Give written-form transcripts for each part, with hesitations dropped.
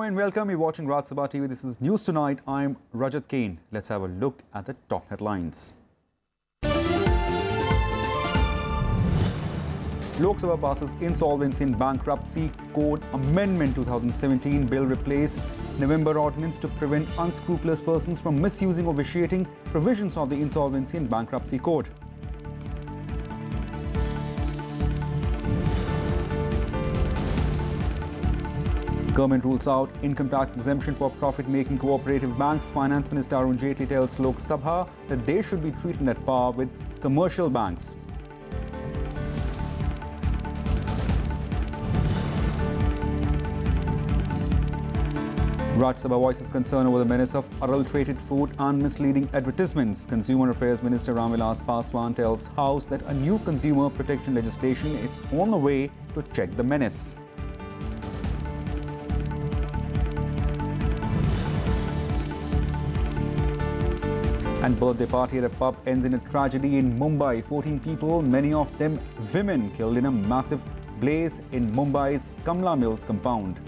and welcome. You're watching Sabha TV. This is News Tonight. I'm Rajat Kane. Let's have a look at the top headlines. Lok Sabha passes Insolvency and Bankruptcy Code Amendment 2017 bill replace November ordinance to prevent unscrupulous persons from misusing or vitiating provisions of the Insolvency and Bankruptcy Code. Government rules out income tax exemption for profit-making cooperative banks. Finance Minister Arun Jaitley tells Lok Sabha that they should be treated at par with commercial banks. Rajya Sabha voices concern over the menace of adulterated food and misleading advertisements. Consumer Affairs Minister Ramvilas Paswan tells House that a new consumer protection legislation is on the way to check the menace. And birthday party at a pub ends in a tragedy in Mumbai. 14 people, many of them women, killed in a massive blaze in Mumbai's Kamla Mills compound.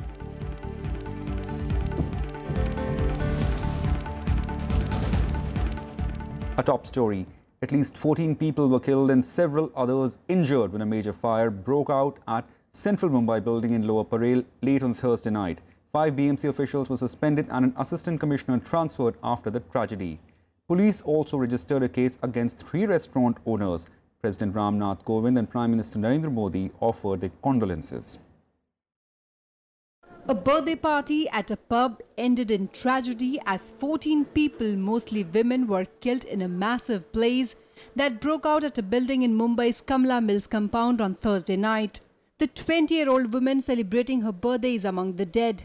A top story. At least 14 people were killed and several others injured when a major fire broke out at Central Mumbai building in Lower Parel late on Thursday night. 5 BMC officials were suspended and an assistant commissioner transferred after the tragedy. Police also registered a case against 3 restaurant owners. President Ram Nath Kovind and Prime Minister Narendra Modi offered their condolences. A birthday party at a pub ended in tragedy as 14 people, mostly women, were killed in a massive blaze that broke out at a building in Mumbai's Kamla Mills compound on Thursday night. The 20-year-old woman celebrating her birthday is among the dead.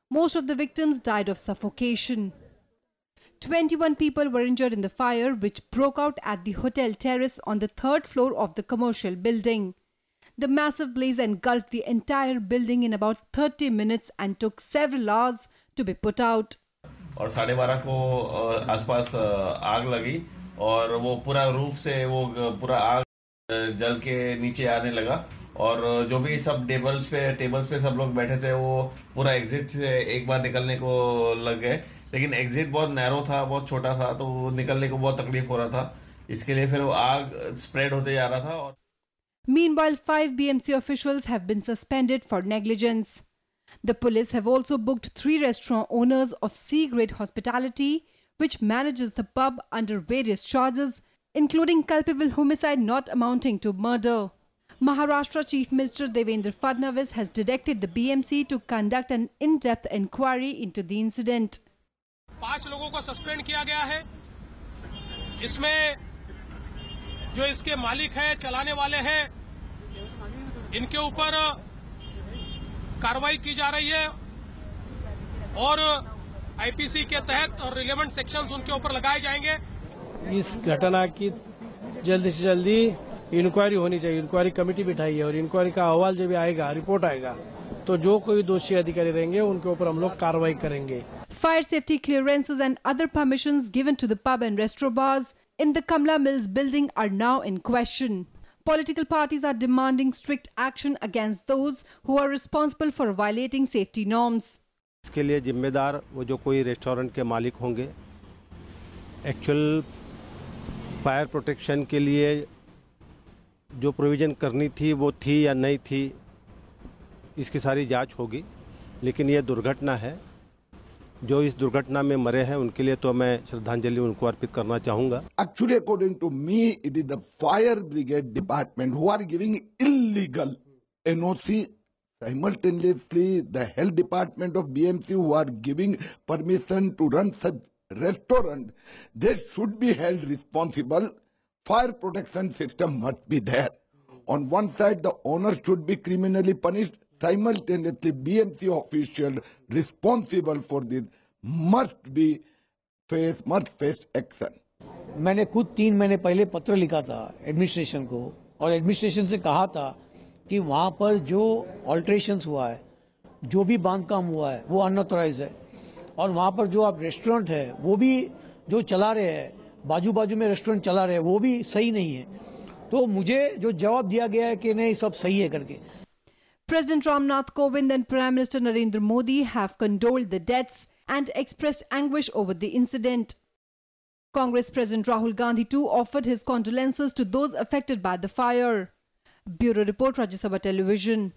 Most of the victims died of suffocation. 21 people were injured in the fire, which broke out at the hotel terrace on the 3rd floor of the commercial building. The massive blaze engulfed the entire building in about 30 minutes and took several hours to be put out. और 12:30 को आसपास आग लगी और वो पूरा roof से वो पूरा आग जल के नीचे आने लगा और जो भी सब टेबल्स पे सब लोग बैठे थे वो पूरा एग्जिट से एक बार निकलने को लग गए, लेकिन एग्जिट बहुत नैरो था, बहुत छोटा था, तो निकलने को बहुत तकलीफ हो रहा था. इसके लिए फिर वो आग स्प्रेड होते जा रहा था. Meanwhile, 5 BMC officials have been suspended for negligence. The police have also booked 3 restaurant owners of C-grade hospitality, which manages the pub, under various charges, including culpable homicide not amounting to murder. Maharashtra Chief Minister Devendra Fadnavis has directed the BMC to conduct an in-depth inquiry into the incident. 5 लोगों को suspend किया गया है. इसमें जो इसके मालिक है, चलाने वाले हैं, इनके ऊपर कार्रवाई की जा रही है और आईपीसी के तहत और रिलेवेंट सेक्शंस उनके ऊपर लगाए जाएंगे. इस घटना की जल्दी से जल्दी इंक्वायरी होनी चाहिए. इंक्वायरी कमेटी बिठाई है और इंक्वायरी का अहवाल जब आएगा, रिपोर्ट आएगा, तो जो कोई दोषी अधिकारी रहेंगे उनके ऊपर हम लोग कार्रवाई करेंगे. Fire safety clearances and other permissions given to the pub and restaurant bars in the Kamla Mills building are now in question. Political parties are demanding strict action against those who are responsible for violating safety norms. इसके लिए जिम्मेदार वो जो कोई restaurant के मालिक होंगे, actual fire protection के लिए जो प्रोविज़न करनी थी वो थी या नहीं थी, इसकी सारी जांच होगी. लेकिन ये दुर्घटना है. जो इस दुर्घटना में मरे हैं उनके लिए तो मैं श्रद्धांजलि उनको अर्पित करना चाहूंगा. Actually, according to me, it is the fire brigade department who are giving illegal NOC. Simultaneously, the health department of BMC who are giving permission to run such restaurant, they should be held responsible. Fire protection system must be there. On one side, the owner should be criminally punished. Simultaneously, BMC official responsible for this must face action. मैंने खुद 3 महीने पहले पत्र लिखा था administration को और administration से कहा था कि वहाँ पर जो ऑल्ट्रेशंस हुआ है, जो भी बांधकाम हुआ है वो अनऑथराइज है और वहाँ पर जो आप रेस्टोरेंट है वो भी जो चला रहे हैं, बाजू में रेस्टोरेंट चला रहे हैं, वो भी सही नहीं है. तो मुझे जो जवाब दिया गया है कि नहीं सब सही है करके. President Ramnath Kovind and Prime Minister Narendra Modi have condoled the deaths and expressed anguish over the incident. Congress President Rahul Gandhi too offered his condolences to those affected by the fire. Bureau Report, Rajya Sabha Television.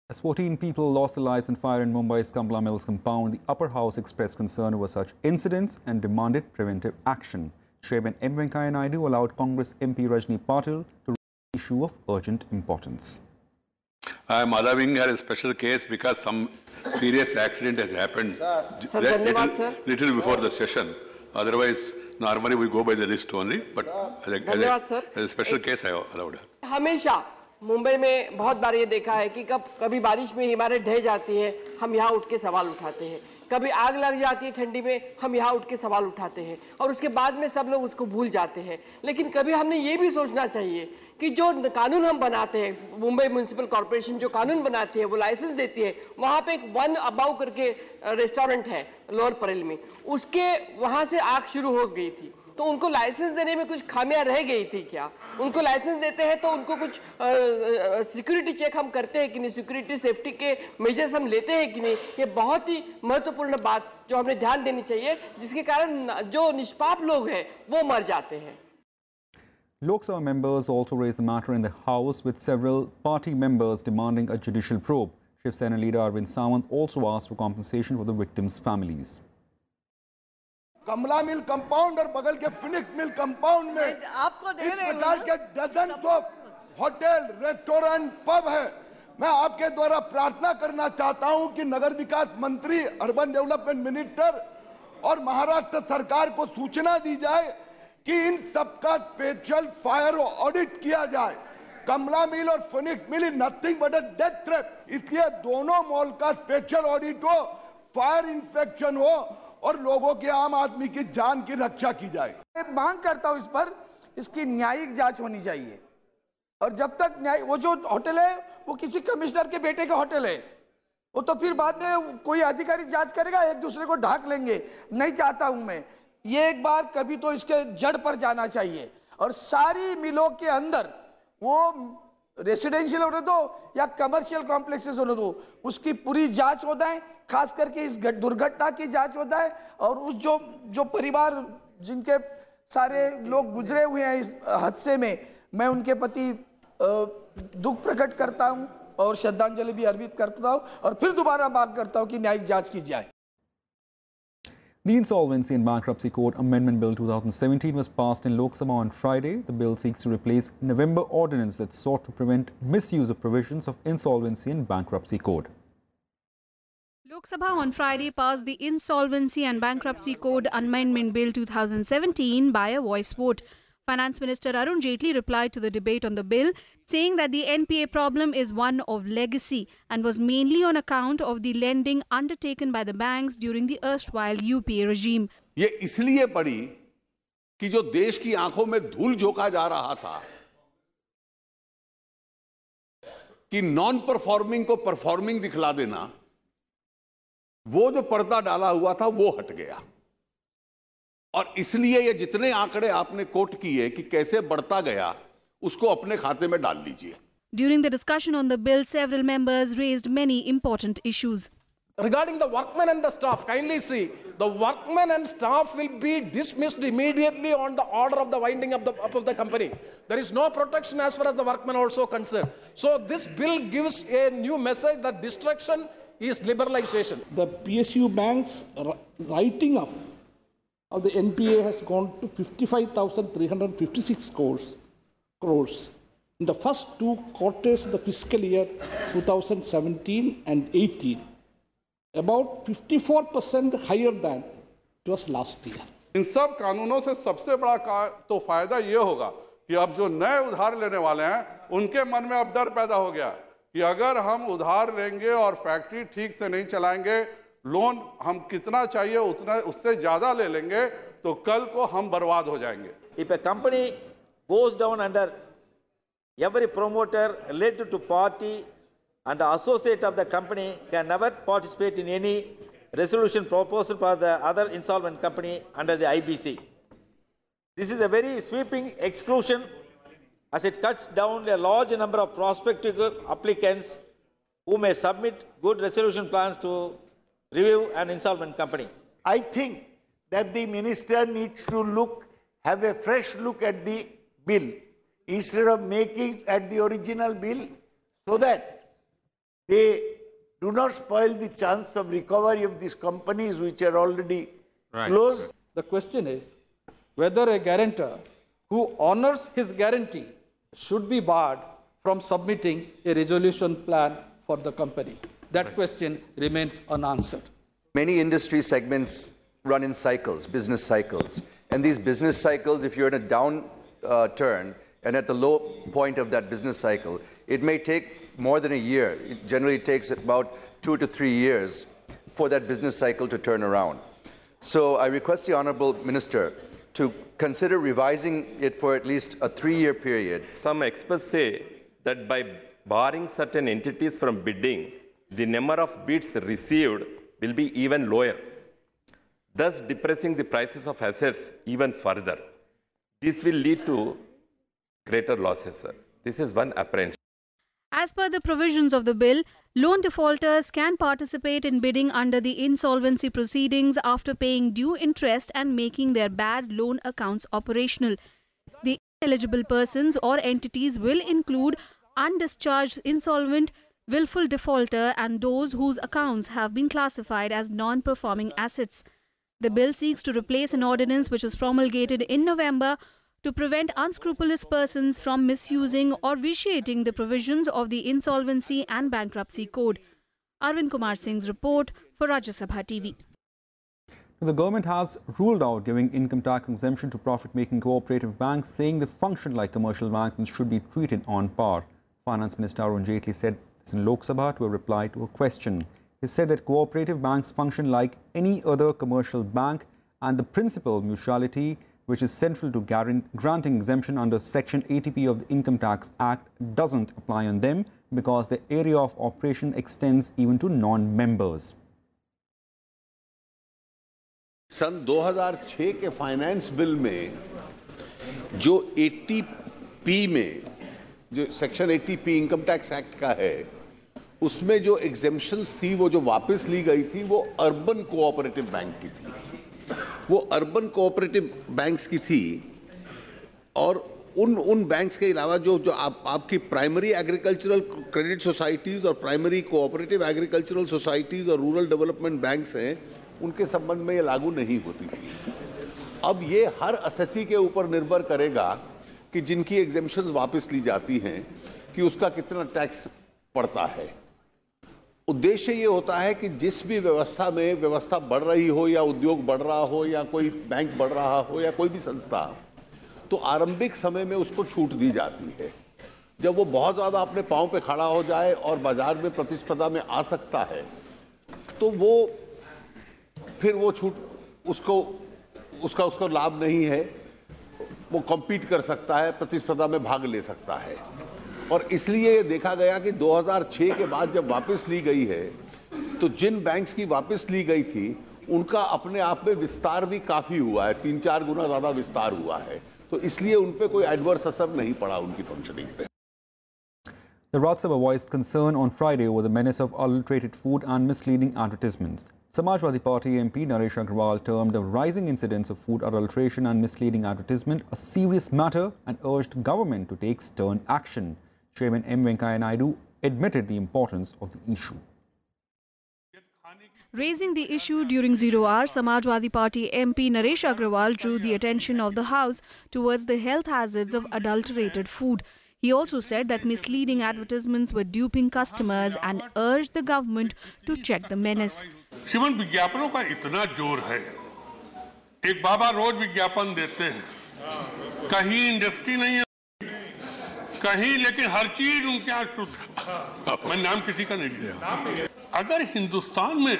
As 14 people lost their lives in fire in Mumbai's Kamla Mills compound, the Upper House expressed concern over such incidents and demanded preventive action. Chairman M. Venkaiah Naidu allowed Congress MP Rajni Patil to raise the issue of urgent importance. I am allowing her a special case because some serious accident has happened little before the session. Otherwise, normally we go by the list only, but as a special case I allowed her. हमेशा मुंबई में बहुत बार ये देखा है कि कभी बारिश में इमारत ढह जाती है, हम यहाँ उठ के सवाल उठाते हैं, कभी आग लग जाती है ठंडी में, हम यहाँ उठ के सवाल उठाते हैं और उसके बाद में सब लोग उसको भूल जाते हैं। लेकिन कभी हमने ये भी सोचना चाहिए कि जो कानून हम बनाते हैं, मुंबई म्युनिसिपल कॉर्पोरेशन जो कानून बनाती है, वो लाइसेंस देती है, वहाँ पे एक वन अबाउ करके रेस्टोरेंट है लोअर परेल में, उसके वहाँ से आग शुरू हो गई थी। तो उनको लाइसेंस देने में कुछ खामियां रह गई थी क्या? उनको लाइसेंस देते हैं तो उनको कुछ सिक्योरिटी चेक हम करते हैं कि नहीं, सिक्योरिटी सेफ्टी के मेजर्स हम लेते हैं कि नहीं? ये बहुत ही महत्वपूर्ण बात जो हमें ध्यान देनी चाहिए, जिसके कारण जो निष्पाप लोग हैं वो मर जाते हैं। Lok Sabha members also raised the matter in the House, with several party members demanding a judicial probe. Shiv Sena leader Arvind Sawant also asked for compensation for the victims' families. Kamala mill compound और बगल के Phoenix mill compound में इस प्रकार के dozen तो hotel, restaurant, pub है। मैं आपके द्वारा प्रार्थना करना चाहता हूं कि नगर विकास मंत्री, अर्बन डेवलपमेंट मिनिस्टर और महाराष्ट्र सरकार को सूचना दी जाए कि इन सबका स्पेशल फायर ऑडिट किया जाए। कमला मिल और Phoenix mill is nothing but a death trap, इसलिए दोनों मॉल का स्पेशल ऑडिट हो, फायर इंस्पेक्शन हो और लोगों के, आम आदमी की जान की रक्षा की जाए। मैं मांग करता हूं इस पर, इसकी न्यायिक जांच होनी चाहिए। और जब तक न्याय, वो जो होटल है वो किसी कमिश्नर के बेटे का होटल है, वो तो फिर बाद में कोई अधिकारी जांच करेगा, एक दूसरे को ढाक लेंगे। नहीं चाहता हूं मैं, ये एक बार कभी तो इसके जड़ पर जाना चाहिए और सारी मिलों के अंदर, वो रेसिडेंशियल होने दो या कमर्शियल कॉम्प्लेक्सेस होने दो, उसकी पूरी जांच होता है, खास करके इस दुर्घटना की जांच होता है। और उस जो परिवार जिनके सारे लोग गुजरे हुए हैं इस हादसे में, मैं उनके प्रति दुख प्रकट करता हूं और श्रद्धांजलि भी अर्पित करता हूं और फिर दोबारा मांग करता हूं कि न्यायिक जांच की जाए। The Insolvency and Bankruptcy Code Amendment Bill 2017 was passed in Lok Sabha on Friday. The bill seeks to replace November ordinance that sought to prevent misuse of provisions of Insolvency and Bankruptcy Code. Lok Sabha on Friday passed the Insolvency and Bankruptcy Code Amendment Bill 2017 by a voice vote. Finance Minister Arun Jaitley replied to the debate on the bill, saying that the NPA problem is one of legacy and was mainly on account of the lending undertaken by the banks during the erstwhile UPA regime. ये इसलिए पड़ी कि जो देश की आंखों में धूल झोंका जा रहा था कि नॉन परफॉर्मिंग को परफॉर्मिंग दिखला देना, वो जो पर्दा डाला हुआ था वो हट गया। और इसलिए ये जितने आंकड़े आपने कोट किए कि कैसे बढ़ता गया, उसको अपने खाते में डाल लीजिए। During the discussion on the bill, several members raised many important issues. Regarding the workmen and the staff, kindly see, the workmen and staff will be dismissed immediately on the order of the winding up of the company. There is no protection as far as the workmen also concerned. So this bill gives a new message that destruction is liberalization. The PSU banks writing off of the NPA has gone to 55,356 crores in the first 2 quarters of the fiscal year 2017 and 18, about 54% higher than it was last year. इन सब कानूनों से सबसे बड़ा तो फायदा ये होगा कि अब जो नए उधार लेने वाले हैं उनके मन में अब डर पैदा हो गया कि अगर हम उधार लेंगे और फैक्ट्री ठीक से नहीं चलाएंगे, लोन हम कितना चाहिए उतना उससे ज्यादा ले लेंगे, तो कल को हम बर्बाद हो जाएंगे। If a company goes down under, every promoter related to party and associate of the company can never participate in any resolution proposal for the other insolvent company under the IBC. This is a very sweeping exclusion as it cuts down a large number of prospective applicants who may submit good resolution plans to review an insolvent company. I think that the minister needs to have a fresh look at the bill instead of making at the original bill, so that they do not spoil the chance of recovery of these companies which are already closed. The question is whether a guarantor who honors his guarantee should be barred from submitting a resolution plan for the company. That question remains unanswered. Many industry segments run in cycles, business cycles. And these business cycles, if you're in a downturn and at the low point of that business cycle, it may take more than a year. It generally takes about 2 to 3 years for that business cycle to turn around. So I request the Honourable Minister to consider revising it for at least a 3-year period. Some experts say that by barring certain entities from bidding, the number of bids received will be even lower, thus depressing the prices of assets even further. This will lead to greater losses, sir. This is one apprehension. As per the provisions of the bill, loan defaulters can participate in bidding under the insolvency proceedings after paying due interest and making their bad loan accounts operational. The eligible persons or entities will include undischarged insolvent, willful defaulter and those whose accounts have been classified as non-performing assets. The bill seeks to replace an ordinance which was promulgated in November to prevent unscrupulous persons from misusing or vitiating the provisions of the Insolvency and Bankruptcy Code. Arvind Kumar Singh's report for Rajya Sabha TV. The government has ruled out giving income tax exemption to profit-making cooperative banks, saying they function like commercial banks and should be treated on par. Finance Minister Arun Jaitley said this in Lok Sabha to a reply to a question. He said that cooperative banks function like any other commercial bank and the principal mutuality, which is central to granting exemption under Section 80P of the Income Tax Act, doesn't apply on them because the area of operation extends even to non-members. सन 2006 के finance bill में जो 80P में जो section 80P income tax act का है, उसमें जो exemptions थी वो जो वापस ली गई थी वो अर्बन कोऑपरेटिव बैंक की थी। वो अर्बन कोऑपरेटिव बैंक्स की थी और उन बैंक्स के अलावा जो आपकी प्राइमरी एग्रीकल्चरल क्रेडिट सोसाइटीज़ और प्राइमरी कोऑपरेटिव एग्रीकल्चरल सोसाइटीज़ और रूरल डेवलपमेंट बैंक्स हैं, उनके संबंध में ये लागू नहीं होती थी। अब ये हर असेसी के ऊपर निर्भर करेगा कि जिनकी एग्जेम्पशंस वापस ली जाती हैं कि उसका कितना टैक्स पड़ता है। उद्देश्य ये होता है कि जिस भी व्यवस्था में व्यवस्था बढ़ रही हो या उद्योग बढ़ रहा हो या कोई बैंक बढ़ रहा हो या कोई भी संस्था, तो आरंभिक समय में उसको छूट दी जाती है। जब वो बहुत ज़्यादा अपने पाँव पे खड़ा हो जाए और बाजार में प्रतिस्पर्धा में आ सकता है, तो वो फिर वो छूट उसका लाभ नहीं है, वो कॉम्पीट कर सकता है, प्रतिस्पर्धा में भाग ले सकता है। और इसलिए ये देखा गया कि 2006 के बाद जब वापस ली गई है, तो जिन बैंक्स की वापस ली गई थी उनका अपने आप में विस्तार भी काफ़ी हुआ है, 3-4 गुना ज़्यादा विस्तार हुआ है, तो इसलिए उन पे कोई एडवर्स असर नहीं पड़ा उनकी फंक्शनिंग पे। The Rajya Sabha voiced concern on Friday over the menace of adulterated food and misleading advertisements. Samajwadi Party MP Naresh Agrawal termed the rising incidence of food adulteration and misleading advertisement a serious matter and urged government to take stern action. Chairman M. Venkaiah Naidu admitted the importance of the issue. Raising the issue during 0 hour, Samajwadi Party MP Naresh Agrawal drew the attention of the House towards the health hazards of adulterated food. He also said that misleading advertisements were duping customers and urged the government to check the menace. Sivan विज्ञापनों का इतना जोर है, एक बाबा रोज विज्ञापन देते हैं, कहीं इंडस्ट्री नहीं है, कहीं लेकिन हर चीज उनके यहाँ शुद्ध। मैं नाम किसी का नहीं लिया। अगर हिंदुस्तान में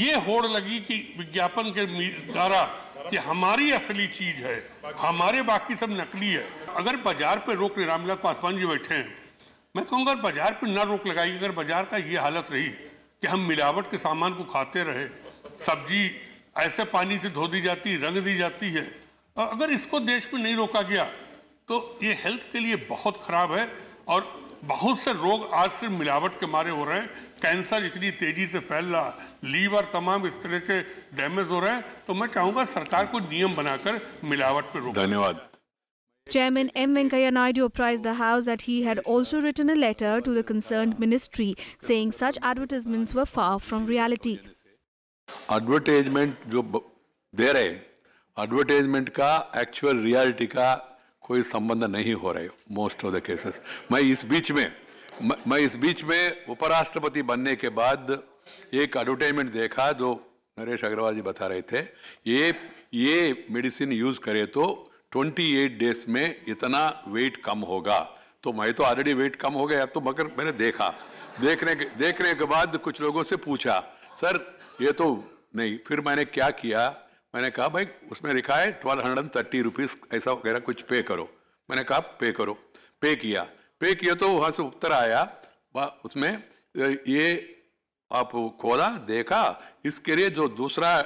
ये होड़ लगी कि विज्ञापन के द्वारा कि हमारी असली चीज है, हमारे बाकी सब नकली है, अगर बाजार पे रोक रामविलास पासवान जी बैठे हैं, मैं कहूँगा बाजार पे ना रोक लगाई। अगर बाजार का ये हालत रही कि हम मिलावट के सामान को खाते रहे, सब्जी ऐसे पानी से धो दी जाती, रंग दी जाती है, अगर इसको देश में नहीं रोका गया तो ये हेल्थ के लिए बहुत खराब है और बहुत से रोग आज सिर्फ मिलावट के मारे हो रहे हैं। कैंसर इतनी तेजी से फैल रहा, लीवर तमाम इस तरह के डैमेज हो रहे हैं। तो मैं चाहूंगा सरकार को नियम बनाकर मिलावट पर रोक। धन्यवाद। Chairman M. Venkaiah Naidu apprised the House that he had also written a letter to the concerned ministry saying such advertisements were far from reality. Advertisement जो दे रहे, एडवर्टाइजमेंट का एक्चुअल रियलिटी का कोई संबंध नहीं हो रहे मोस्ट ऑफ द केसेस। मैं इस बीच में उपराष्ट्रपति बनने के बाद एक एडवर्टाइजमेंट देखा जो नरेश अग्रवाल जी बता रहे थे, ये मेडिसिन यूज करे तो 28 डेज में इतना वेट कम होगा। तो मैं तो ऑलरेडी वेट कम हो गया, तो मगर मैंने देखने के बाद कुछ लोगों से पूछा, सर ये तो नहीं। फिर मैंने क्या किया, मैंने कहा भाई उसमें लिखा है 1230 रुपीज ऐसा वगैरह कुछ पे करो। मैंने कहा पे करो, पे किया तो वहां से उत्तर आया, उसमें ये आप खोला देखा, इसके लिए जो दूसरा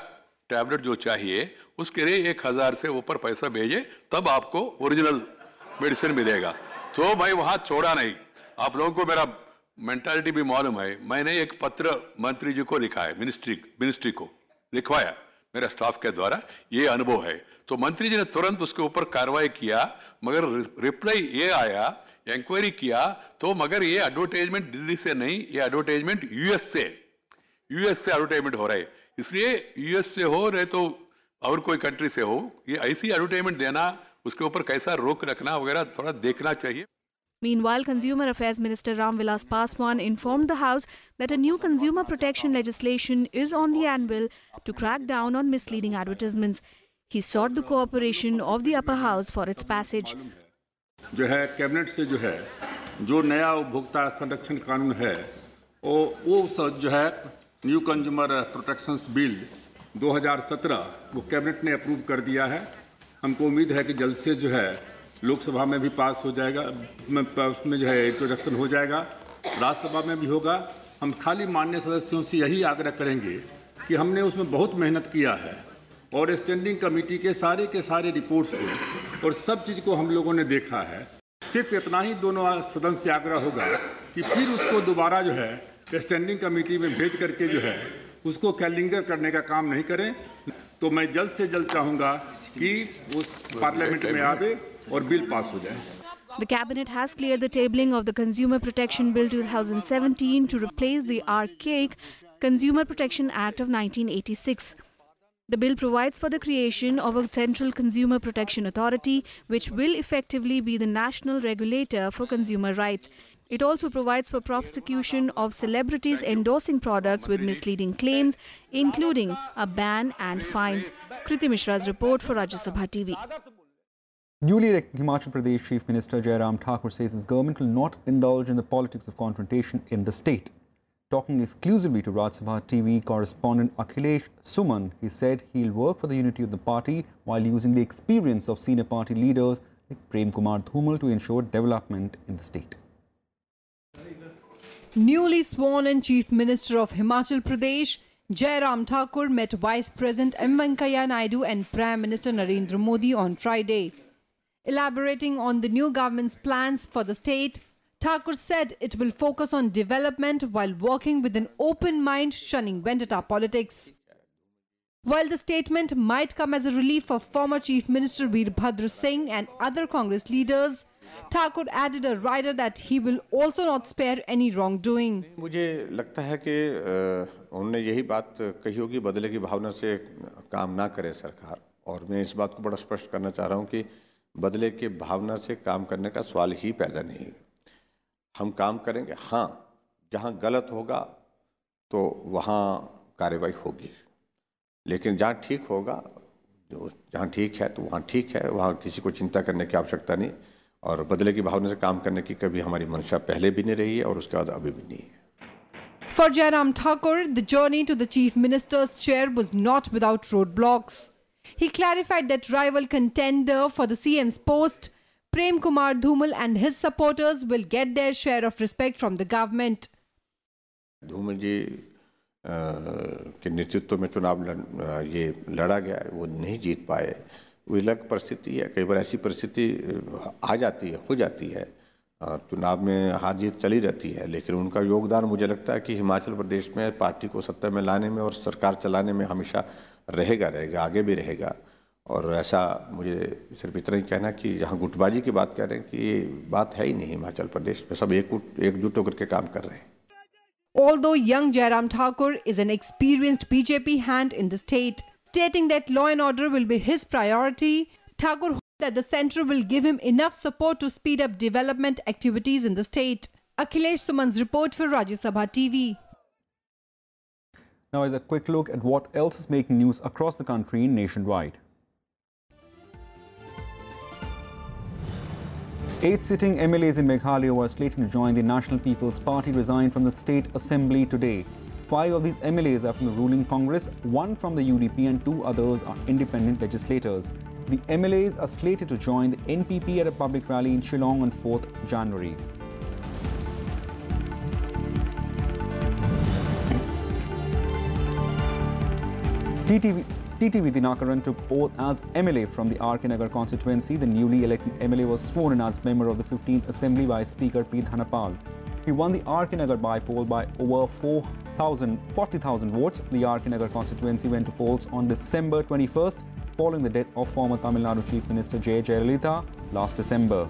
टैबलेट जो चाहिए उसके लिए 1000 से ऊपर पैसा भेजे तब आपको ओरिजिनल मेडिसिन मिलेगा। तो भाई वहां छोड़ा नहीं। आप लोगों को मेरा मेंटालिटी भी मालूम है। मैंने एक पत्र मंत्री जी को लिखा है, मिनिस्ट्री को लिखवाया मेरे स्टाफ के द्वारा, ये अनुभव है। तो मंत्री जी ने तुरंत उसके ऊपर कार्रवाई किया, मगर रिप्लाई ये आया, इंक्वायरी किया तो मगर ये एडवर्टाइजमेंट दिल्ली से नहीं, ये एडवर्टाइजमेंट यूएस से एडवर्टाइजमेंट हो रहा है। इसलिए यूएस से हो रहे तो और कोई कंट्री से हो, ये ऐसी एडवर्टाइजमेंट देना, उसके ऊपर कैसा रोक रखना वगैरह थोड़ा देखना चाहिए। Meanwhile, Consumer Affairs Minister Ram Vilas Paswan informed the House that a new consumer protection legislation is on the anvil to crack down on misleading advertisements. He sought the cooperation of the upper house for its passage. जो है cabinet से जो नया उपभोक्ता संरक्षण कानून है वो जो है न्यू कंज्यूमर प्रोटेक्शंस बिल 2017 वो कैबिनेट ने अप्रूव कर दिया है। हमको उम्मीद है कि जल्द से जो है लोकसभा में भी पास हो जाएगा, उसमें जो है इंट्रोडक्शन हो जाएगा, राज्यसभा में भी होगा। हम खाली माननीय सदस्यों से यही आग्रह करेंगे कि हमने उसमें बहुत मेहनत किया है और स्टैंडिंग कमेटी के सारे रिपोर्ट्स को और सब चीज़ को हम लोगों ने देखा है। सिर्फ इतना ही दोनों सदन से आग्रह होगा कि फिर उसको दोबारा जो है स्टैंडिंग कमेटी में भेज करके जो है उसको कैलिंगर करने का काम नहीं करें। तो मैं जल्द से जल्द चाहूँगा कि वो पार्लियामेंट में आवे और बिल पास हो जाए। The Cabinet has cleared the tabling of the Consumer Protection Bill 2017 to replace the archaic Consumer Protection Act of 1986. The bill provides for the creation of a Central Consumer Protection Authority, which will effectively be the national regulator for consumer rights. It also provides for prosecution of celebrities endorsing products with misleading claims, including a ban and fines. Kriti Mishra's report for Rajya Sabha TV. Newly elected Himachal Pradesh Chief Minister Jairam Thakur says his government will not indulge in the politics of confrontation in the state. Talking exclusively to Rajya Sabha TV correspondent Akhilesh Suman, he said he'll work for the unity of the party while using the experience of senior party leaders like Prem Kumar Dhumal to ensure development in the state. Newly sworn in Chief Minister of Himachal Pradesh, Jairam Thakur met Vice President M. Venkaiah Naidu and Prime Minister Narendra Modi on Friday. Elaborating on the new government's plans for the state, Thakur said it will focus on development while working with an open mind, shunning vendetta politics. While the statement might come as a relief for former Chief Minister Veerbhadra Singh and other Congress leaders, Thakur added a rider that he will also not spare any wrongdoing. मुझे लगता है कि उन्होंने यही बात कही होगी, बदले की भावना से काम ना करे सरकार, और मैं इस बात को बड़ा स्पष्ट करना चाह रहा हूँ कि बदले की भावना से काम करने का सवाल ही पैदा नहीं। हम काम करेंगे, हाँ जहाँ गलत होगा तो वहाँ कार्रवाई होगी, लेकिन जहाँ ठीक होगा, जहाँ ठीक है तो वहाँ ठीक है, वहाँ किसी को चिंता करने की आवश्यकता नहीं। और बदले की भावना से काम करने की कभी हमारी मंशा पहले भी नहीं रही है और उसके बाद अभी भी नहीं है। For Jairam Thakur, the journey to the Chief Minister's chair was not without roadblocks. He clarified that rival contender for the CM's post, Prem Kumar Dhumal and his supporters will get their share of respect from the government. Dhumal जी के नेतृत्व में चुनाव ये लड़ा गया, वो नहीं जीत पाए। वो अलग परिस्थिति है, कई बार ऐसी परिस्थिति आ जाती है, हो जाती है, चुनाव में हार जीत चली रहती है, लेकिन उनका योगदान मुझे लगता है कि हिमाचल प्रदेश में पार्टी को सत्ता में लाने में और सरकार चलाने में हमेशा रहेगा, आगे भी रहेगा। और ऐसा मुझे सिर्फ इतना ही कहना कि जहाँ गुटबाजी की बात कह रहे हैं कि ये बात है ही नहीं हिमाचल प्रदेश में, सब एकजुट होकर के काम कर रहे हैं। Although young Jairam Thakur is an experienced BJP hand in the state, stating that law and order will be his priority, Thakur hopes that the centre will give him enough support to speed up development activities in the state. Akhilesh Suman's report for Rajya Sabha TV. Now is a quick look at what else is making news across the country nationwide. 8 sitting MLAs in Meghalaya who are slated to join the National People's Party resigned from the State Assembly today. 5 of these MLAs are from the ruling Congress, 1 from the UDP and 2 others are independent legislators. The MLAs are slated to join the NPP at a public rally in Shillong on 4th January. TTV Dinakaran took oath as MLA from the RK Nagar constituency. The newly elected MLA was sworn in as member of the 15th Assembly by Speaker P. Dhanapal. He won the RK Nagar by-poll by over 40,000 votes. The RK Nagar constituency went to polls on December 21st, following the death of former Tamil Nadu Chief Minister J. Jayalalitha last December.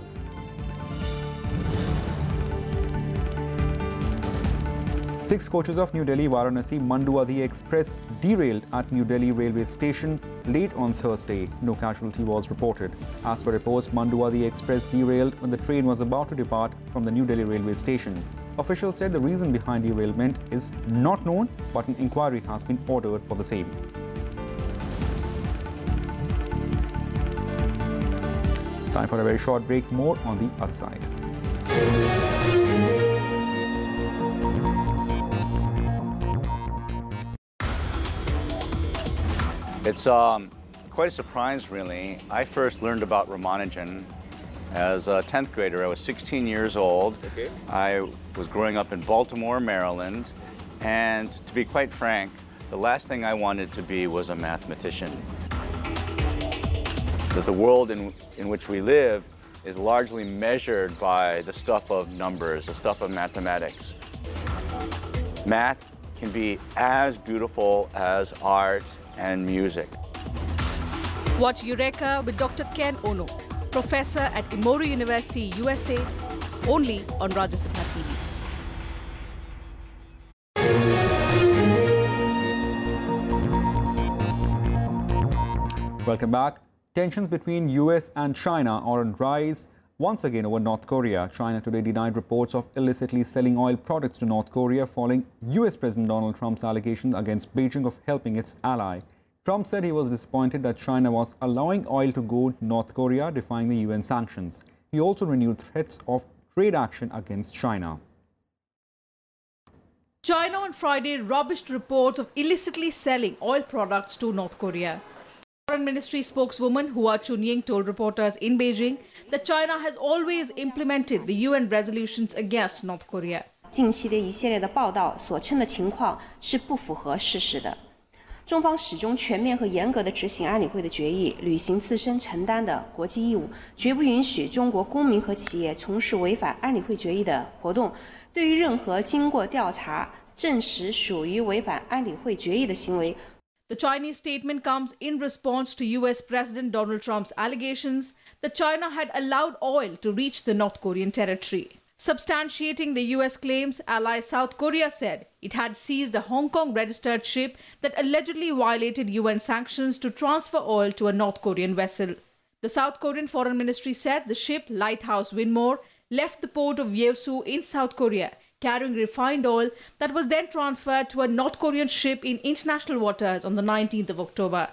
Six coaches of New Delhi Varanasi Manduwadhi Express derailed at New Delhi railway station late on Thursday. No casualty was reported. As per reports, Manduwadhi Express derailed when the train was about to depart from the New Delhi railway station. Officials said the reason behind derailment is not known, but an inquiry has been ordered for the same. Time for a very short break. More on the other side. It's quite a surprise, really. I first learned about Ramanujan as a 10th grader. I was 16 years old. Okay. I was growing up in Baltimore, Maryland, and to be quite frank, the last thing I wanted to be was a mathematician. That the world in which we live is largely measured by the stuff of numbers, the stuff of mathematics. Math can be as beautiful as art and music. Watch Eureka with Dr. Ken Ono, professor at Emory University, USA, only on Rajya Sabha TV. Welcome back. Tensions between US and China are on rise once again over North Korea. China today denied reports of illicitly selling oil products to North Korea following US President Donald Trump's allegations against Beijing of helping its ally. Trump said he was disappointed that China was allowing oil to go to North Korea, defying the UN sanctions. He also renewed threats of trade action against China. China on Friday rubbished reports of illicitly selling oil products to North Korea. Foreign Ministry spokeswoman Hua Chunying told reporters in Beijing that China has always implemented the UN resolutions against North Korea. 近期的一系列的报道所称的情况是不符合事实的。中方始终全面和严格地执行安理会的决议，履行自身承担的国际义务，绝不允许中国公民和企业从事违反安理会决议的活动。对于任何经过调查证实属于违反安理会决议的行为。 The Chinese statement comes in response to US President Donald Trump's allegations that China had allowed oil to reach the North Korean territory. Substantiating the US claims, ally South Korea said it had seized a Hong Kong registered ship that allegedly violated UN sanctions to transfer oil to a North Korean vessel. The South Korean Foreign Ministry said the ship Lighthouse Winmore left the port of Yeosu in South Korea, carrying refined oil that was then transferred to a North Korean ship in international waters on the 19th of October.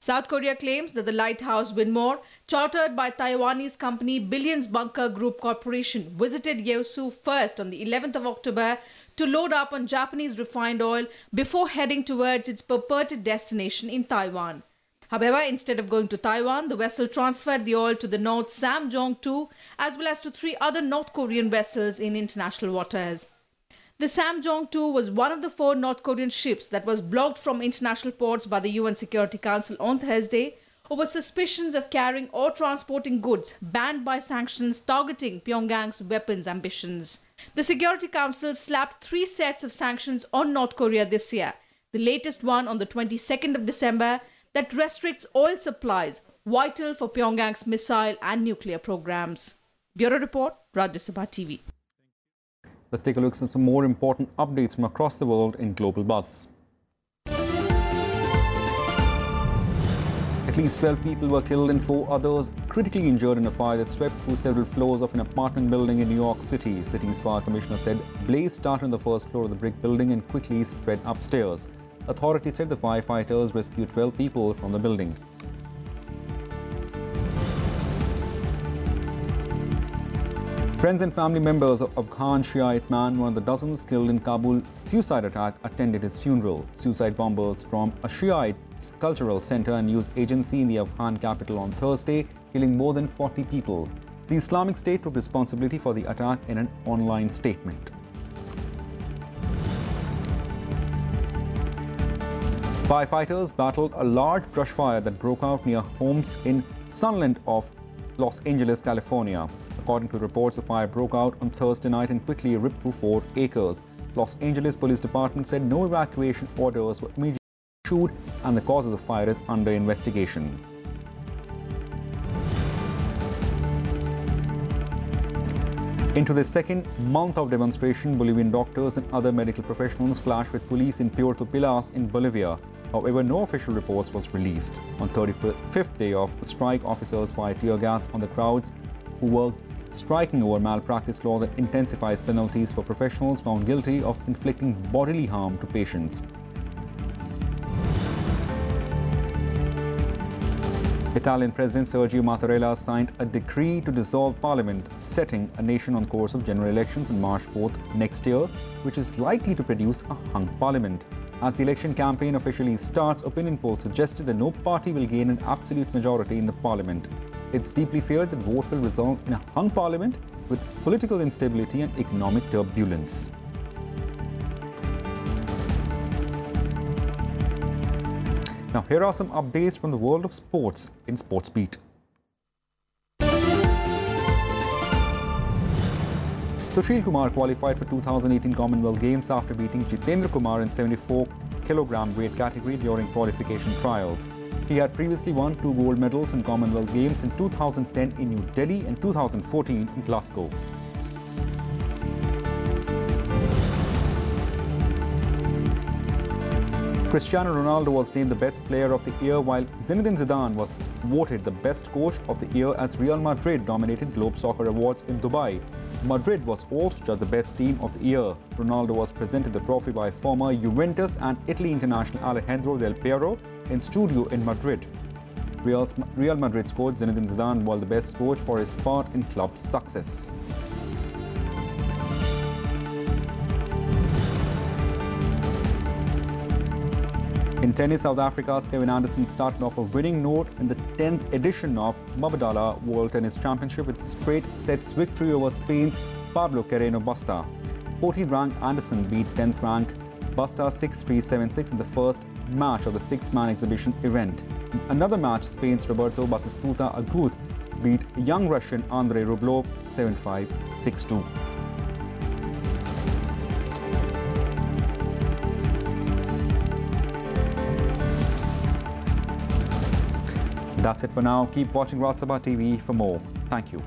South Korea claims that the Lighthouse Winmore, chartered by Taiwanese company Billions Bunker Group Corporation, visited Yeosu first on the 11th of October to load up on Japanese refined oil before heading towards its purported destination in Taiwan. However, instead of going to Taiwan, the vessel transferred the oil to the North Samjong-2 as well as to 3 other North Korean vessels in international waters. The Samjong-2 was one of the 4 North Korean ships that was blocked from international ports by the UN Security Council on Thursday over suspicions of carrying or transporting goods banned by sanctions targeting Pyongyang's weapons ambitions. The Security Council slapped 3 sets of sanctions on North Korea this year, the latest one on the 22nd of December that restricts oil supplies vital for Pyongyang's missile and nuclear programs. Bureau Report, Rajya Sabha TV. Let's take a look at some more important updates from across the world in Global Buzz. At least 12 people were killed and 4 others critically injured in a fire that swept through several floors of an apartment building in New York City. City's fire commissioner said blaze started on the first floor of the brick building and quickly spread upstairs. Authorities said the firefighters rescued 12 people from the building. Friends and family members of Afghan Shiite man, one of the dozens killed in Kabul suicide attack, attended his funeral. Suicide bombers stormed a Shiite cultural center and news agency in the Afghan capital on Thursday, killing more than 40 people. The Islamic State took responsibility for the attack in an online statement. Firefighters battled a large brush fire that broke out near homes in Sunland of Los Angeles, California. According to reports, the fire broke out on Thursday night and quickly ripped through 4 acres. Los Angeles Police Department said no evacuation orders were immediately issued and the cause of the fire is under investigation. Into the second month of demonstration, Bolivian doctors and other medical professionals clashed with police in Puerto Pilas in Bolivia. However, no official reports was released. On 35th day of the strike, officers fired tear gas on the crowds who were striking over malpractice law that intensifies penalties for professionals found guilty of inflicting bodily harm to patients. Italian President Sergio Mattarella signed a decree to dissolve parliament, setting a nation on course of general elections on March 4th next year, which is likely to produce a hung parliament. As the election campaign officially starts, opinion polls suggested that no party will gain an absolute majority in the parliament. It's deeply feared that vote will result in a hung parliament with political instability and economic turbulence. Now, here are some updates from the world of sports in Sports Beat. Sushil Kumar qualified for 2018 Commonwealth Games after beating Jitendra Kumar in 74kg weight category during qualification trials. He had previously won 2 gold medals in Commonwealth Games in 2010 in New Delhi and 2014 in Glasgow. Cristiano Ronaldo was named the best player of the year, while Zinedine Zidane was voted the best coach of the year as Real Madrid dominated Globe Soccer Awards in Dubai. Madrid was also judged the best team of the year. Ronaldo was presented the trophy by former Juventus and Italy international Alejandro Del Piero in studio in Madrid. Real Madrid's coach Zinedine Zidane was the best coach for his part in club success. In tennis, South Africa's Kevin Anderson started off a winning note in the 10th edition of Mubadala World Tennis Championship with straight sets victory over Spain's Pablo Carreño Busta. 14th ranked Anderson beat 10th ranked Busta 6-3, 7-6 in the first match of the 6-man exhibition event. In another match, Spain's Roberto Batistuta Agut beat young Russian Andrei Rublev 7-5, 6-2. That's it for now. Keep watching Rajya Sabha TV for more. Thank you.